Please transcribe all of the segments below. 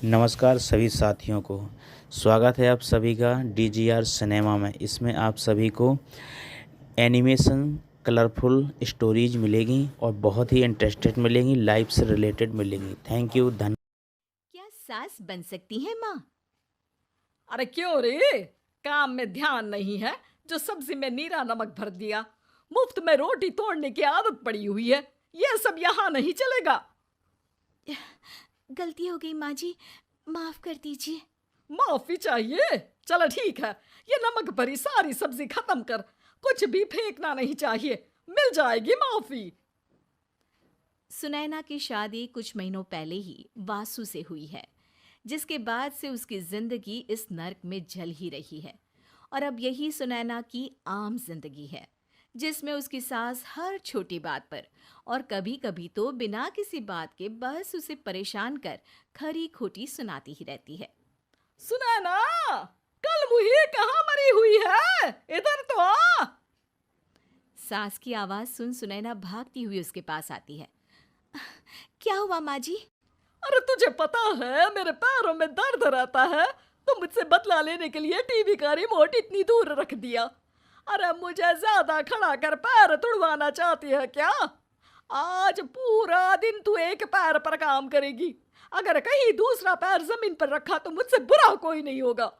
नमस्कार सभी साथियों को। स्वागत है आप सभी का डीजीआर सिनेमा में। इसमें आप सभी को एनिमेशन, कलरफुल स्टोरीज मिलेगी और बहुत ही इंटरेस्टेड मिलेंगी, लाइफ से रिलेटेड मिलेंगी। Thank you. धन्यवाद। क्या सास बन सकती है माँ? अरे क्यों रे? काम में ध्यान नहीं है जो सब्जी में नीरा नमक भर दिया। मुफ्त में रोटी तोड़ने की आदत पड़ी हुई है। ये सब यहाँ नहीं चलेगा। गलती हो गई माँ जी, माफ कर दीजिए। माफी चाहिए? चलो ठीक है, ये नमक भरी सारी सब्जी खत्म कर। कुछ भी फेंकना नहीं चाहिए, मिल जाएगी माफी। सुनैना की शादी कुछ महीनों पहले ही वासु से हुई है, जिसके बाद से उसकी जिंदगी इस नर्क में जल ही रही है। और अब यही सुनैना की आम जिंदगी है, जिसमें उसकी सास हर छोटी बात पर और कभी कभी तो बिना किसी बात के बस उसे परेशान कर खरी खोटी सुनाती ही रहती है। सुनैना, कल मुही कहाँ मरी हुई है? इधर तो आ। सास की आवाज सुन सुनैना भागती हुई उसके पास आती है। क्या हुआ माँ जी? अरे तुझे पता है मेरे पैरों में दर्द रहता है, तो मुझसे बदला लेने के लिए टीवी का रिमोट इतनी दूर रख दिया। अरे मुझे ज्यादा खड़ा कर पैर तुड़वाना चाहती है क्या? आज पूरा दिन तू एक पैर पर काम करेगी। अगर कहीं दूसरा पैर जमीन पर रखा तो मुझसे बुरा कोई नहीं होगा।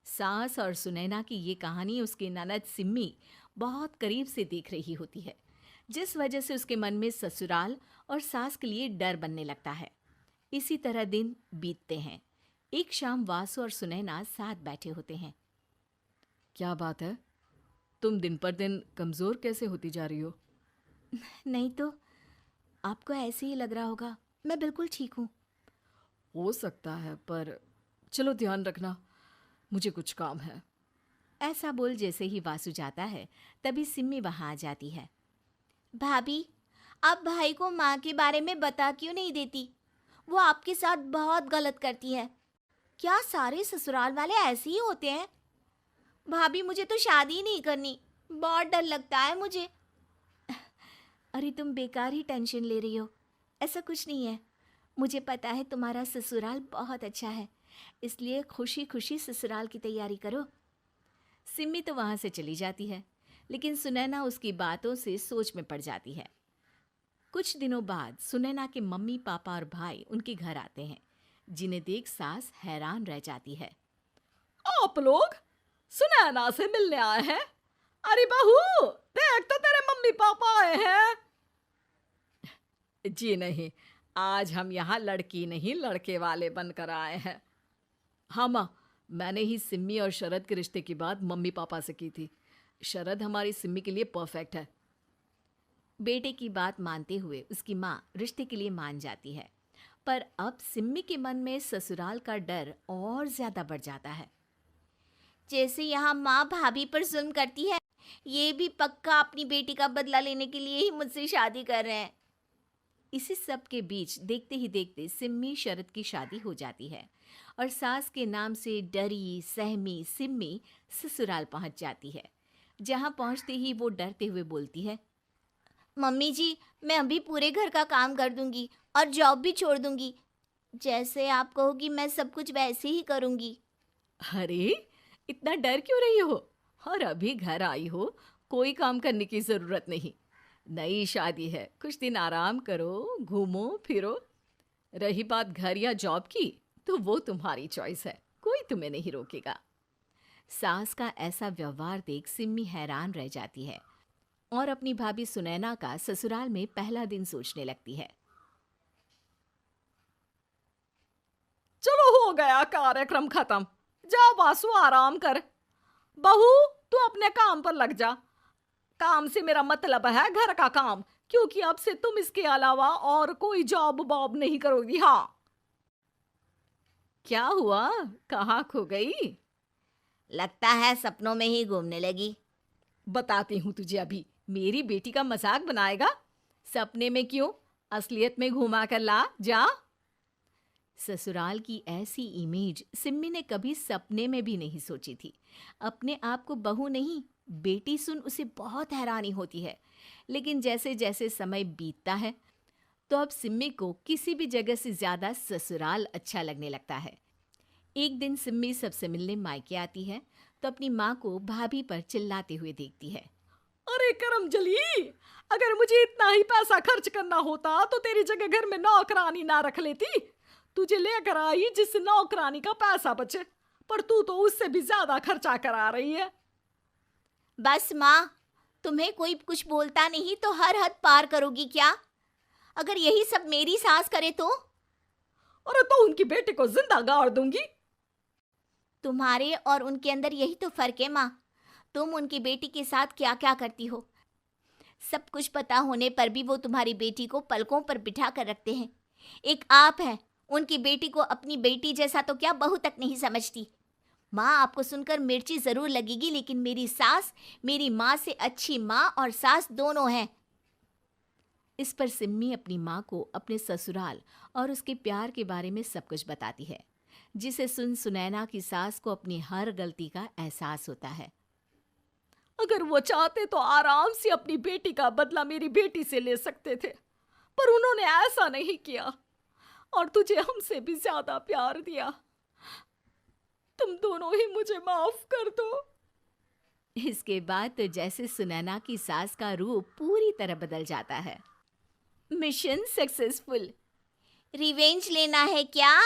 सास और सुनैना की ये कहानी उसकी ननद सिम्मी बहुत करीब से देख रही होती है, जिस वजह से उसके मन में ससुराल और सास के लिए डर बनने लगता है। इसी तरह दिन बीतते हैं। एक शाम वासु और सुनैना साथ बैठे होते हैं। क्या बात है? तुम दिन पर दिन कमजोर कैसे होती जा रही हो? नहीं तो, आपको ऐसे ही लग रहा होगा। मैं बिल्कुल ठीक हूँ। हो सकता है, पर चलो ध्यान रखना, मुझे कुछ काम है। ऐसा बोल जैसे ही वासु जाता है, तभी सिम्मी वहां आ जाती है। भाभी, आप भाई को माँ के बारे में बता क्यों नहीं देती? वो आपके साथ बहुत गलत करती है। क्या सारे ससुराल वाले ऐसे ही होते हैं? भाभी, मुझे तो शादी ही नहीं करनी, बहुत डर लगता है मुझे। अरे तुम बेकार ही टेंशन ले रही हो, ऐसा कुछ नहीं है। मुझे पता है तुम्हारा ससुराल बहुत अच्छा है, इसलिए खुशी खुशी ससुराल की तैयारी करो। सिम्मी तो वहां से चली जाती है, लेकिन सुनैना उसकी बातों से सोच में पड़ जाती है। कुछ दिनों बाद सुनैना के मम्मी पापा और भाई उनके घर आते हैं, जिन्हें देख सास हैरान रह जाती है। आप लोग सुनैना से मिलने आए हैं? अरे बहू, देख तो तेरे मम्मी पापा आए हैं। जी नहीं, आज हम यहाँ लड़की नहीं लड़के वाले बनकर आए हैं। हाँ माँ, मैंने ही सिम्मी और शरद के रिश्ते की बात मम्मी पापा से की थी। शरद हमारी सिम्मी के लिए परफेक्ट है। बेटे की बात मानते हुए उसकी माँ रिश्ते के लिए मान जाती है, पर अब सिम्मी के मन में ससुराल का डर और ज्यादा बढ़ जाता है। जैसे यहाँ माँ भाभी पर जुल्म करती है, ये भी पक्का अपनी बेटी का बदला लेने के लिए ही मुझसे शादी कर रहे हैं। इसी सब के बीच देखते ही देखते सिम्मी शरद की शादी हो जाती है और सास के नाम से डरी सहमी सिम्मी ससुराल पहुंच जाती है। जहां पहुंचते ही वो डरते हुए बोलती है, मम्मी जी, मैं अभी पूरे घर का काम कर दूंगी और जॉब भी छोड़ दूंगी। जैसे आप कहोगी मैं सब कुछ वैसे ही करूंगी। अरे, इतना डर क्यों रही हो? और अभी घर आई हो, कोई काम करने की जरूरत नहीं। नई शादी है, कुछ दिन आराम करो, घूमो फिरो। रही बात घर या जॉब की, तो वो तुम्हारी चॉइस है, कोई तुम्हें नहीं रोकेगा। सास का ऐसा व्यवहार देख सिम्मी हैरान रह जाती है और अपनी भाभी सुनैना का ससुराल में पहला दिन सोचने लगती है। चलो हो गया कार्यक्रम खत्म। जा वासु, आराम कर। बहू, तू अपने काम पर लग जा। काम से मेरा मतलब है घर का काम, क्योंकि अब से तुम इसके अलावा और कोई जॉब वॉब नहीं करोगी। हाँ। क्या हुआ? कहाँ खो गई? लगता है सपनों में ही घूमने लगी। बताती हूँ तुझे अभी। मेरी बेटी का मजाक बनाएगा? सपने में क्यों, असलियत में घुमा कर ला। जा। ससुराल की ऐसी इमेज सिम्मी ने कभी सपने में भी नहीं सोची थी। अपने आप को बहू नहीं, बेटी सुन उसे बहुत हैरानी होती है। लेकिन जैसे जैसे समय बीतता है, तो अब सिम्मी को किसी भी जगह से ज्यादा ससुराल अच्छा लगने लगता है। एक दिन सिम्मी सबसे मिलने मायके आती है तो अपनी माँ को भाभी पर चिल्लाते हुए देखती है। अरे करमजली, अगर मुझे इतना ही पैसा खर्च करना होता तो तेरी जगह घर में नौकरानी ना रख लेती। तुझे लेकर आई जिससे नौकरानी का पैसा बचे, पर तू तो उससे भी ज्यादा खर्चा करा रही है। बस माँ, तुम्हें कोई कुछ बोलता नहीं तो हर हद पार करोगी क्या? अगर यही सब मेरी सास करे तो? अरे तो उनकी बेटी को जिंदा गाड़ दूंगी। तुम्हारे और उनके अंदर यही तो फर्क है माँ। तुम उनकी बेटी के साथ क्या क्या करती हो, सब कुछ पता होने पर भी वो तुम्हारी बेटी को पलकों पर बिठा कर रखते हैं। एक आप है, उनकी बेटी को अपनी बेटी जैसा तो क्या बहू तक नहीं समझती। माँ, आपको सुनकर मिर्ची जरूर लगेगी, लेकिन मेरी सास मेरी माँ से अच्छी माँ और सास दोनों हैं। इस पर सिम्मी अपनी माँ को अपने ससुराल और उसके प्यार के बारे में सब कुछ बताती है, जिसे सुन सुनैना की सास को अपनी हर गलती का एहसास होता है। अगर वो चाहते तो आराम से अपनी बेटी का बदला मेरी बेटी से ले सकते थे, पर उन्होंने ऐसा नहीं किया और तुझे हमसे भी ज्यादा प्यार दिया। तुम दोनों ही मुझे माफ कर दो। इसके बाद तो जैसे सुनैना की सास का रूप पूरी तरह बदल जाता है। Mission successful. रिवेंज लेना है क्या?